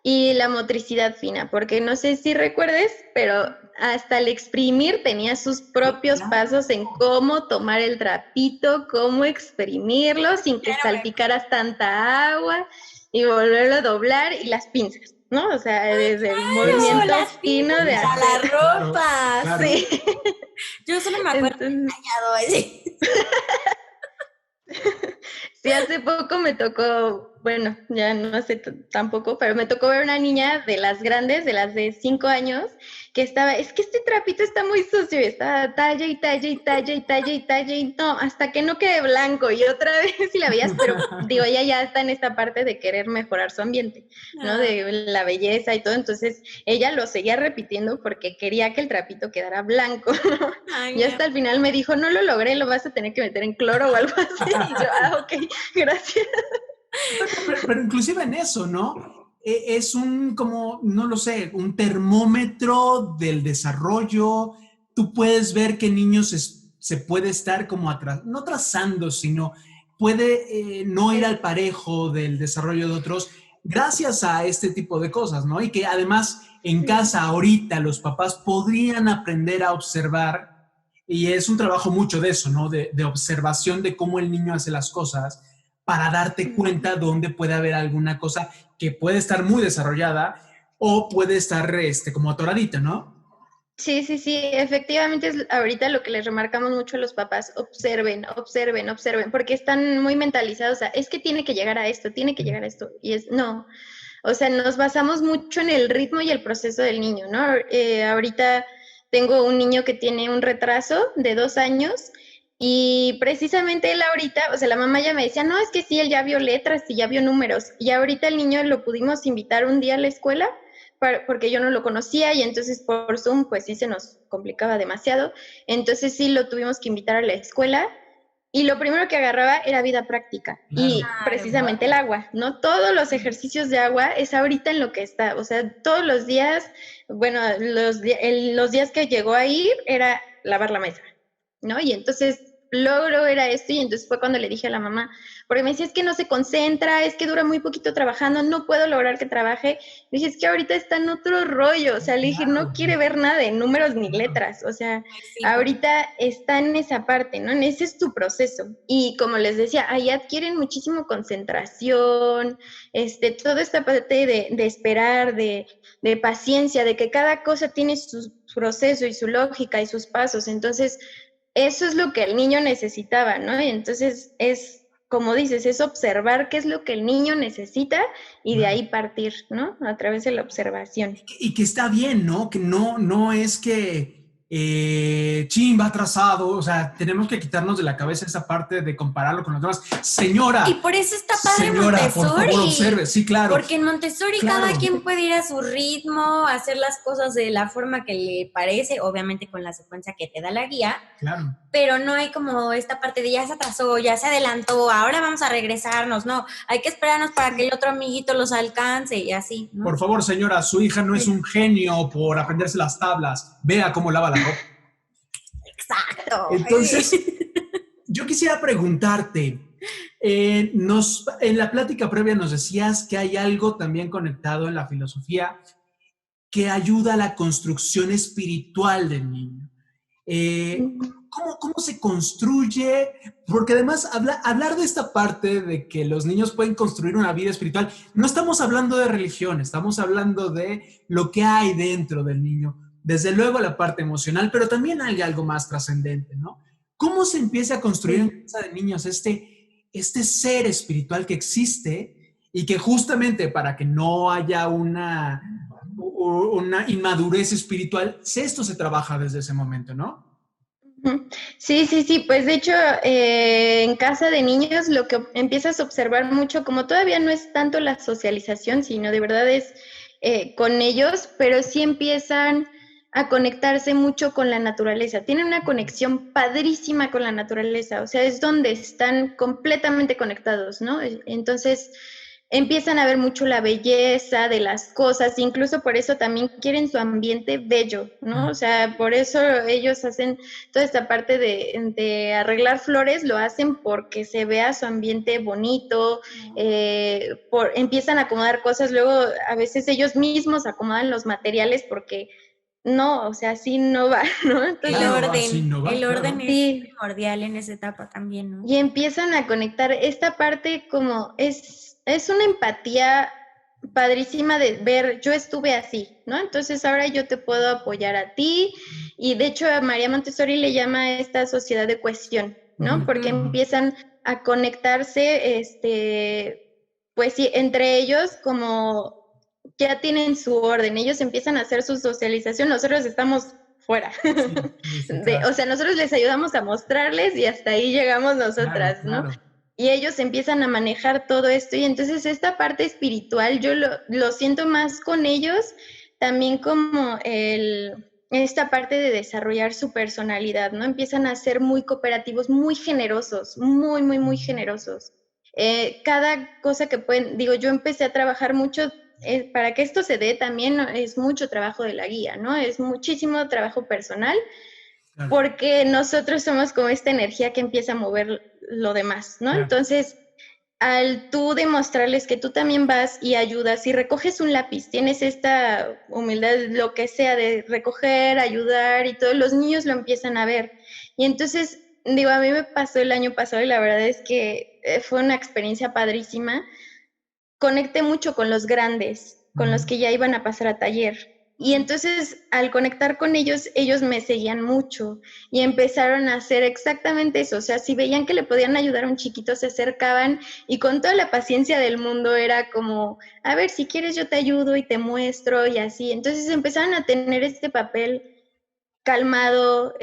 y la motricidad fina, porque no sé si recuerdes, pero hasta el exprimir tenía sus propios pasos en cómo tomar el trapito, cómo exprimirlo sin que salpicaras tanta agua y volverlo a doblar, y las pinzas, ¿no? O sea, desde el movimiento fino de hacer la ropa. Claro. Sí. Yo solo me acuerdo callado así. Sí, hace poco me tocó, bueno, ya no sé tampoco, pero me tocó ver una niña de las grandes, de las de 5 años, que estaba, es que este trapito está muy sucio, y estaba talla y talla y talla y talla y talla, y no, hasta que no quede blanco, y otra vez si la veías, pero digo, ella ya está en esta parte de querer mejorar su ambiente, ¿no? De la belleza y todo, entonces ella lo seguía repitiendo porque quería que el trapito quedara blanco, ¿no? Ay, y hasta el final me dijo, no lo logré, lo vas a tener que meter en cloro o algo así, y yo, ok, gracias. Pero inclusive en eso, ¿no? Es como, no lo sé, un termómetro del desarrollo. Tú puedes ver que niños se puede estar como no atrasando, sino puede no ir al parejo del desarrollo de otros gracias a este tipo de cosas, ¿no? Y que además en casa ahorita los papás podrían aprender a observar, y es un trabajo mucho de eso, ¿no? De observación de cómo el niño hace las cosas, para darte cuenta dónde puede haber alguna cosa que puede estar muy desarrollada o puede estar como atoradita, ¿no? Sí, efectivamente es ahorita lo que les remarcamos mucho a los papás, observen, porque están muy mentalizados, o sea, es que tiene que llegar a esto, y no, o sea, nos basamos mucho en el ritmo y el proceso del niño, ¿no? Ahorita tengo un niño que tiene un retraso de 2 años, Y precisamente él ahorita, o sea, la mamá ya me decía, no, es que sí, él ya vio letras y ya vio números. Y ahorita el niño lo pudimos invitar un día a la escuela porque yo no lo conocía y entonces por Zoom pues sí se nos complicaba demasiado. Entonces sí lo tuvimos que invitar a la escuela y lo primero que agarraba era vida práctica y precisamente el agua, ¿no? Todos los ejercicios de agua es ahorita en lo que está, o sea, todos los días, bueno, los días que llegó a ir era lavar la mesa, ¿no? Y entonces logro era esto y entonces fue cuando le dije a la mamá, porque me decía, es que no se concentra, es que dura muy poquito trabajando, no puedo lograr que trabaje. Le dije, es que ahorita está en otro rollo, o sea, le dije, no quiere ver nada de números ni letras, o sea, ahorita está en esa parte, ¿no? Ese es tu proceso. Y como les decía, ahí adquieren muchísimo concentración, toda esta parte de esperar, de paciencia, de que cada cosa tiene su proceso y su lógica y sus pasos. Entonces, eso es lo que el niño necesitaba, ¿no? Y entonces es, como dices, es observar qué es lo que el niño necesita y de ahí partir, ¿no? A través de la observación. Y que está bien, ¿no? Que no es que chin, va atrasado, o sea, tenemos que quitarnos de la cabeza esa parte de compararlo con los demás. Señora. Y por eso está padre señora, Montessori. por favor, observe, sí, claro. Porque en Montessori cada quien puede ir a su ritmo, hacer las cosas de la forma que le parece, obviamente con la secuencia que te da la guía. Claro. Pero no hay como esta parte de ya se atrasó, ya se adelantó, ahora vamos a regresarnos, no, hay que esperarnos para que el otro amiguito los alcance y así, ¿no? Por favor, señora, su hija no es un genio por aprenderse las tablas, vea cómo lava la ropa. Exacto. Entonces, yo quisiera preguntarte, en la plática previa nos decías que hay algo también conectado en la filosofía que ayuda a la construcción espiritual del niño. ¿Cómo se construye? Porque además hablar de esta parte de que los niños pueden construir una vida espiritual, no estamos hablando de religión, estamos hablando de lo que hay dentro del niño. Desde luego la parte emocional, pero también hay algo más trascendente, ¿no? ¿Cómo se empieza a construir en casa de niños este ser espiritual que existe y que justamente para que no haya una inmadurez espiritual, esto se trabaja desde ese momento, ¿no? Sí, pues de hecho en casa de niños lo que empiezas a observar mucho, como todavía no es tanto la socialización, sino de verdad es con ellos, pero sí empiezan a conectarse mucho con la naturaleza, tienen una conexión padrísima con la naturaleza, o sea, es donde están completamente conectados, ¿no? Entonces empiezan a ver mucho la belleza de las cosas, incluso por eso también quieren su ambiente bello, ¿no? O sea, por eso ellos hacen toda esta parte de arreglar flores, lo hacen porque se vea su ambiente bonito, empiezan a acomodar cosas, luego a veces ellos mismos acomodan los materiales porque no, o sea, así no va, ¿no? Entonces, el orden es primordial en esa etapa también, ¿no? Y empiezan a conectar esta parte como es una empatía padrísima de ver, yo estuve así, ¿no? Entonces ahora yo te puedo apoyar a ti y de hecho a María Montessori le llama a esta sociedad de cohesión, ¿no? Porque empiezan a conectarse, pues sí, entre ellos como ya tienen su orden, ellos empiezan a hacer su socialización, nosotros estamos fuera. O sea, nosotros les ayudamos a mostrarles y hasta ahí llegamos nosotras, claro. ¿no? Y ellos empiezan a manejar todo esto y entonces esta parte espiritual yo lo siento más con ellos, también como esta parte de desarrollar su personalidad, ¿no? Empiezan a ser muy cooperativos, muy generosos, muy generosos. Cada cosa que pueden, digo, yo empecé a trabajar mucho, para que esto se dé también es mucho trabajo de la guía, ¿no? Es muchísimo trabajo personal. Claro. Porque nosotros somos como esta energía que empieza a mover lo demás, ¿no? Claro. Entonces, al tú demostrarles que tú también vas y ayudas y recoges un lápiz, tienes esta humildad, lo que sea, de recoger, ayudar y todos los niños lo empiezan a ver. Y entonces, digo, a mí me pasó el año pasado y la verdad es que fue una experiencia padrísima. Conecté mucho con los grandes, con los que ya iban a pasar a taller. Y entonces, al conectar con ellos, ellos me seguían mucho y empezaron a hacer exactamente eso. O sea, si veían que le podían ayudar a un chiquito, se acercaban y con toda la paciencia del mundo era como, a ver, si quieres yo te ayudo y te muestro y así. Entonces empezaron a tener este papel calmado,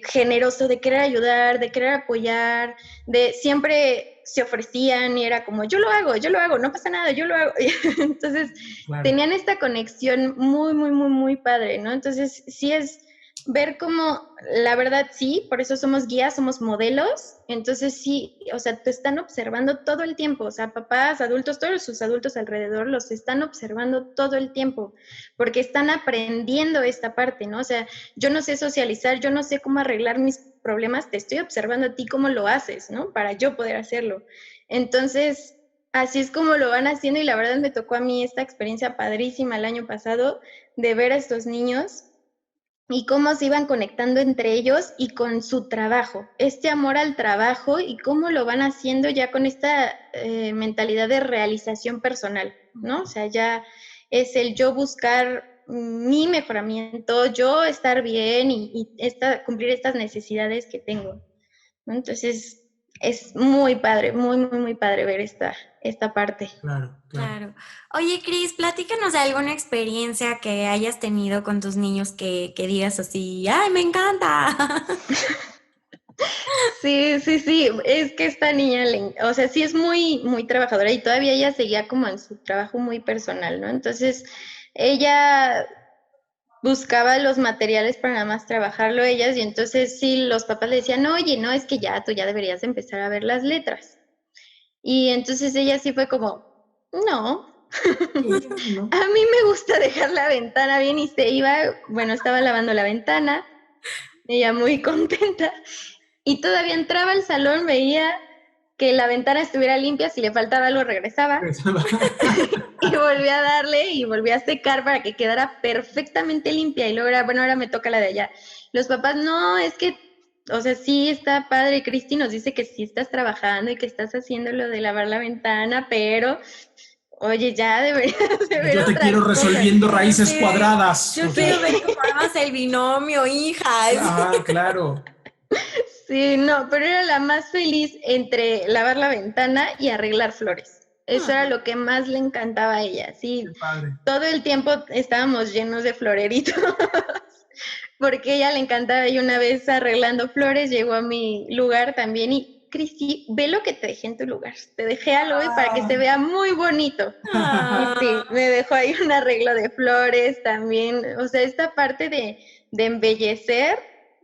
generoso, de querer ayudar, de querer apoyar, de siempre se ofrecían y era como, yo lo hago, no pasa nada, yo lo hago. Entonces, Claro. tenían esta conexión muy, muy, muy, muy padre, ¿no? Entonces, sí es ver cómo, la verdad, sí, por eso somos guías, somos modelos, entonces sí, o sea, te están observando todo el tiempo, o sea, papás, adultos, todos sus adultos alrededor los están observando todo el tiempo, porque están aprendiendo esta parte, ¿no? O sea, yo no sé socializar, yo no sé cómo arreglar mis problemas, te estoy observando a ti cómo lo haces, ¿no? Para yo poder hacerlo. Entonces, así es como lo van haciendo y la verdad me tocó a mí esta experiencia padrísima el año pasado de ver a estos niños y cómo se iban conectando entre ellos y con su trabajo, este amor al trabajo y cómo lo van haciendo ya con esta mentalidad de realización personal, ¿no? O sea, ya es el yo buscar mi mejoramiento, yo estar bien y cumplir estas necesidades que tengo, ¿no? Entonces, es muy padre, muy, muy, muy padre ver esta parte. Claro. Oye, Cris, platícanos de alguna experiencia que hayas tenido con tus niños que digas así, ¡ay, me encanta! Sí, es que esta niña, o sea, sí es muy, muy trabajadora y todavía ella seguía como en su trabajo muy personal, ¿no? Entonces, ella buscaba los materiales para nada más trabajarlo ellas y entonces sí, los papás le decían, oye, no, es que ya, tú ya deberías empezar a ver las letras. Y entonces ella sí fue como, no. A mí me gusta dejar la ventana bien y se iba, bueno, estaba lavando la ventana, ella muy contenta, y todavía entraba al salón, veía que la ventana estuviera limpia, si le faltaba algo regresaba, y volvía a darle y volvía a secar para que quedara perfectamente limpia, y luego era, bueno, ahora me toca la de allá. Los papás, no, es que, o sea, sí está padre, Cristi nos dice que sí estás trabajando y que estás haciendo lo de lavar la ventana, pero... Oye, ya deberías de ver Yo te otras quiero cosas. resolviendo raíces cuadradas. Yo quiero ver cómo armas el binomio, hija. Ah, claro. Sí, no, pero era la más feliz entre lavar la ventana y arreglar flores. Eso era lo que más le encantaba a ella, sí. Qué padre. Todo el tiempo estábamos llenos de floreritos, porque a ella le encantaba. Y una vez arreglando flores llegó a mi lugar también y Cristi, ve lo que te dejé en tu lugar. Te dejé algo para que se vea muy bonito. Y sí, me dejó ahí un arreglo de flores también. O sea, esta parte de embellecer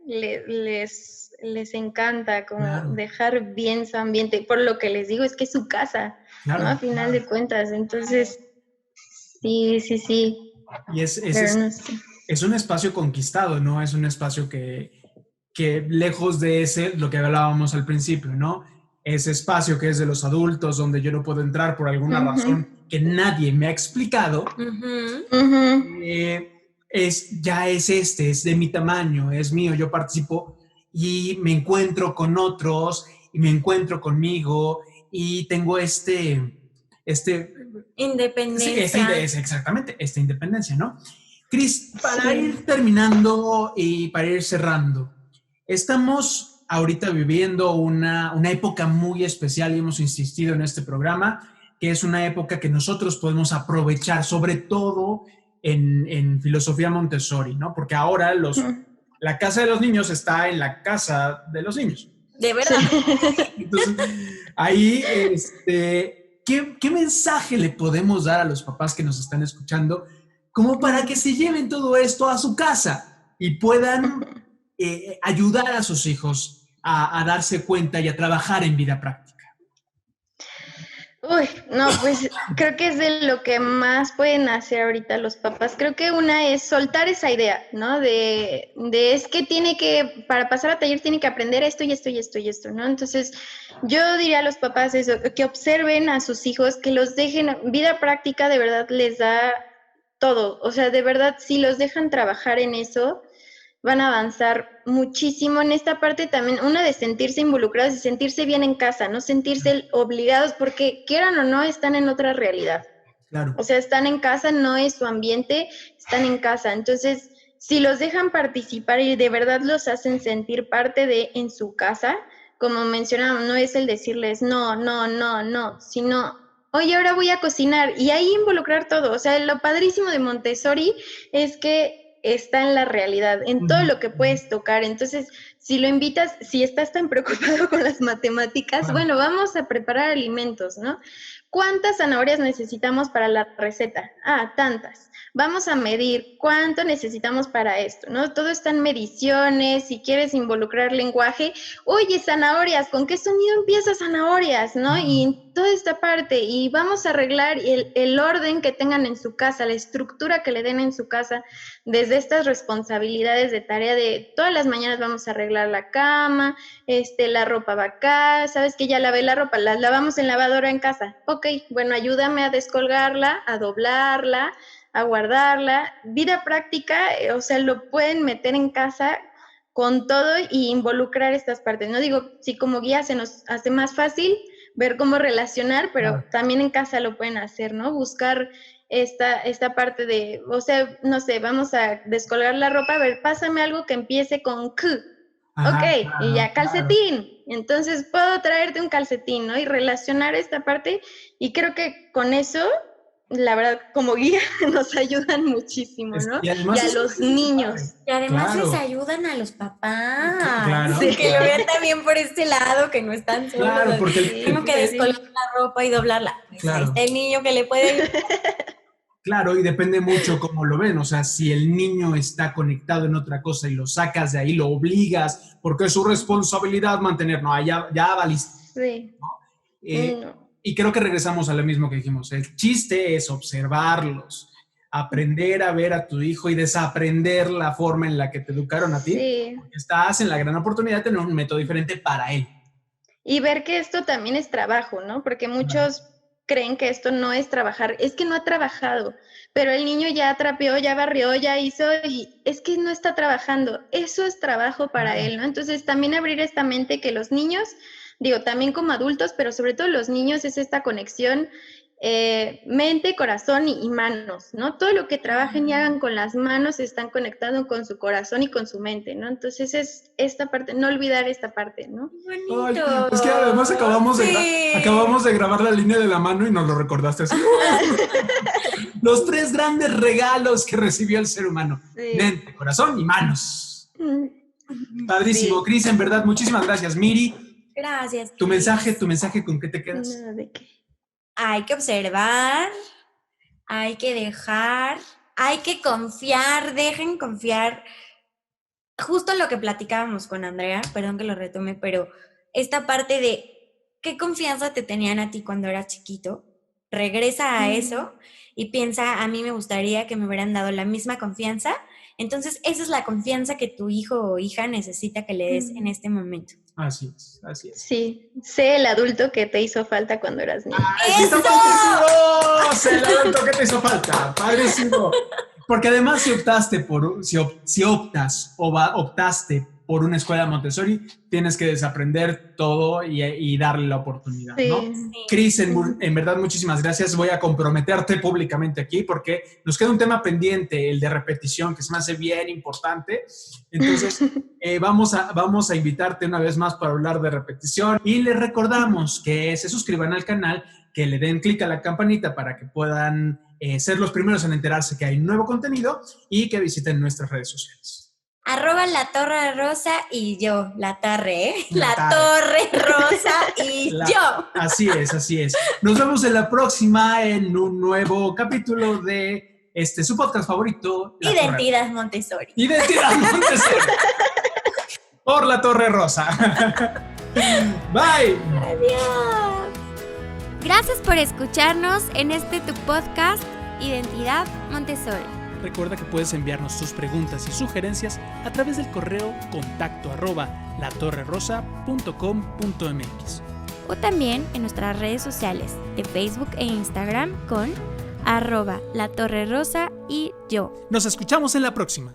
les encanta, como dejar bien su ambiente. Por lo que les digo, es que es su casa, ¿no? A final de cuentas. Entonces, sí. Y es un espacio conquistado, ¿no? Es un espacio que lejos de lo que hablábamos al principio, ¿no? Ese espacio que es de los adultos, donde yo no puedo entrar por alguna razón que nadie me ha explicado, es de mi tamaño, es mío, yo participo y me encuentro con otros y me encuentro conmigo y tengo independencia. Exactamente, esta independencia, ¿no? Cris, para ir terminando y para ir cerrando, estamos ahorita viviendo una época muy especial y hemos insistido en este programa, que es una época que nosotros podemos aprovechar, sobre todo en filosofía Montessori, ¿no? Porque ahora la casa de los niños está en la casa de los niños. De verdad. Entonces, ahí, ¿qué mensaje le podemos dar a los papás que nos están escuchando como para que se lleven todo esto a su casa y puedan ayudar a sus hijos a darse cuenta y a trabajar en vida práctica? Uy, no, pues creo que es de lo que más pueden hacer ahorita los papás. Creo que una es soltar esa idea, ¿no? De es que para pasar a taller tiene que aprender esto y esto y esto y esto, ¿no? Entonces, yo diría a los papás eso, que observen a sus hijos, que los dejen, vida práctica de verdad les da todo. O sea, de verdad, si los dejan trabajar en eso, van a avanzar muchísimo en esta parte también, una de sentirse involucrados y sentirse bien en casa, no sentirse obligados, porque quieran o no, están en otra realidad. Claro. O sea, están en casa, no es su ambiente, están en casa. Entonces, si los dejan participar y de verdad los hacen sentir parte en su casa, como mencionamos, no es el decirles no, sino, oye, ahora voy a cocinar y ahí involucrar todo. O sea, lo padrísimo de Montessori es que está en la realidad, en todo lo que puedes tocar. Entonces, si lo invitas, si estás tan preocupado con las matemáticas, bueno, vamos a preparar alimentos, ¿no? ¿Cuántas zanahorias necesitamos para la receta? Tantas. Vamos a medir cuánto necesitamos para esto, ¿no? Todo está en mediciones. Si quieres involucrar lenguaje, oye, zanahorias, ¿con qué sonido empieza zanahorias, no? Y toda esta parte, y vamos a arreglar el orden que tengan en su casa, la estructura que le den en su casa, desde estas responsabilidades de tarea de todas las mañanas vamos a arreglar la cama, la ropa va acá, sabes que ya lavé la ropa, la lavamos en lavadora en casa, ok, bueno, ayúdame a descolgarla, a doblarla, a guardarla. Vida práctica, o sea, lo pueden meter en casa con todo y involucrar estas partes. No digo, si como guía se nos hace más fácil ver cómo relacionar, pero también en casa lo pueden hacer, ¿no? Buscar esta parte de, o sea, no sé, vamos a descolgar la ropa, a ver, pásame algo que empiece con K. Ok, y ya, calcetín. Entonces, puedo traerte un calcetín, ¿no? Y relacionar esta parte, y creo que con eso, la verdad, como guía, nos ayudan muchísimo, ¿no? Y a los niños. Y además les ayudan a los papás. Claro. Sí, que lo vean también por este lado, que no están solos. Claro, porque tengo que descolgar la ropa y doblarla. Pues claro. El niño que le puede... Claro, y depende mucho cómo lo ven. O sea, si el niño está conectado en otra cosa y lo sacas de ahí, lo obligas, porque es su responsabilidad mantener. No, ya valiste. Sí. ¿No? Y creo que regresamos a lo mismo que dijimos. El chiste es observarlos, aprender a ver a tu hijo y desaprender la forma en la que te educaron a ti. Sí. Porque estás en la gran oportunidad de tener un método diferente para él. Y ver que esto también es trabajo, ¿no? Porque muchos creen que esto no es trabajar. Es que no ha trabajado, pero el niño ya trapeó, ya barrió, ya hizo, y es que no está trabajando. Eso es trabajo para él, ¿no? Entonces también abrir esta mente que los niños... Digo, también como adultos, pero sobre todo los niños es esta conexión mente, corazón y manos, ¿no? Todo lo que trabajen y hagan con las manos están conectados con su corazón y con su mente, ¿no? Entonces es esta parte, no olvidar esta parte, ¿no? Bonito. Ay, es que además acabamos de grabar la línea de la mano y nos lo recordaste así. Los 3 grandes regalos que recibió el ser humano. Sí. Mente, corazón y manos. Padrísimo. Sí. Cris, en verdad, muchísimas gracias. Miri. Gracias. Tu mensaje, ¿con qué te quedas? No, ¿de qué? Hay que observar, hay que dejar, hay que confiar, dejen confiar. Justo lo que platicábamos con Andrea, perdón que lo retome, pero esta parte de qué confianza te tenían a ti cuando eras chiquito, regresa a eso y piensa, a mí me gustaría que me hubieran dado la misma confianza. Entonces, esa es la confianza que tu hijo o hija necesita que le des en este momento. Así es, así es. Sí, sé el adulto que te hizo falta cuando eras niño. ¡Eso! ¡Sé el adulto que te hizo falta! ¡Padrísimo! Porque además si optaste por una escuela Montessori, tienes que desaprender todo y darle la oportunidad, sí, ¿no? Sí. Cris, en verdad, muchísimas gracias. Voy a comprometerte públicamente aquí porque nos queda un tema pendiente, el de repetición, que se me hace bien importante. Entonces, vamos a invitarte una vez más para hablar de repetición y les recordamos que se suscriban al canal, que le den clic a la campanita para que puedan ser los primeros en enterarse que hay nuevo contenido y que visiten nuestras redes sociales. @latorrerosa y yo, la Torre Rosa y yo. Así es. Nos vemos en la próxima en un nuevo capítulo de su podcast favorito. Identidad Montessori. Por La Torre Rosa. Bye. Adiós. Gracias por escucharnos en tu podcast Identidad Montessori. Recuerda que puedes enviarnos tus preguntas y sugerencias a través del correo contacto@latorrerosa.com.mx o también en nuestras redes sociales de Facebook e Instagram con @latorrerosa y yo. Nos escuchamos en la próxima.